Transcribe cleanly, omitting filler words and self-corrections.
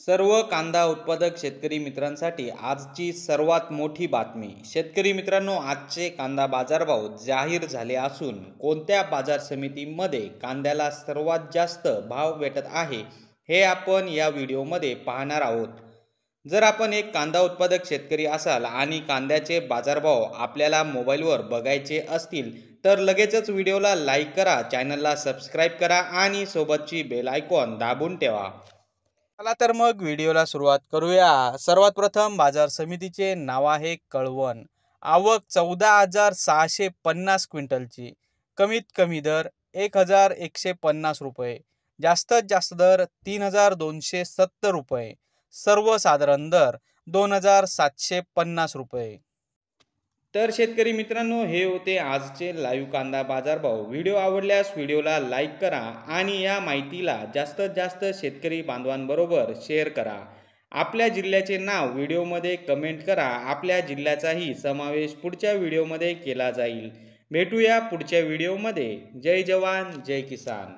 सर्व कांदा उत्पादक शेतकरी मित्रांसाठी आजची सर्वात मोठी बातमी। शेतकरी मित्रांनो, आजचे कांदा बाजारभाव जाहीर झाले असून कोणत्या बाजार समितीमध्ये कांद्याला सर्वात जास्त भाव भेटत आहे हे आपण या व्हिडिओमध्ये पाहणार आहोत। जर आपण एक कांदा उत्पादक शेतकरी असाल आणि कांद्याचे बाजारभाव आपल्याला मोबाईलवर बघायचे असतील तर लगेचच व्हिडिओला लाईक करा, चॅनलला सबस्क्राईब करा आणि सोबतची बेल आयकॉन दाबून ठेवा। चला तर मग व्हिडिओला सुरुवात करूया। सर्वात प्रथम बाजार समितीचे नाव आहे कळवण। आवक 14,650 क्विंटलची। कमीत कमी दर 1,150 रुपये, जास्तीत जास्त दर 3,270 रुपये, सर्वसाधारण दर 2,750 रुपये। तर शेतकरी मित्रांनो, हे होते आजचे लाईव्ह कांदा बाजारभाव। व्हिडिओ आवडल्यास व्हिडिओला लाईक करा आणि या माहितीला जास्तीत जास्त शेतकरी बांधवांबरोबर शेअर करा। आपल्या जिल्ह्याचे नाव व्हिडिओमध्ये कमेंट करा, आपल्या जिल्ह्याचाही समावेश पुढच्या व्हिडिओमध्ये केला जाईल। भेटूया पुढच्या व्हिडिओमध्ये। जय जवान जय किसान।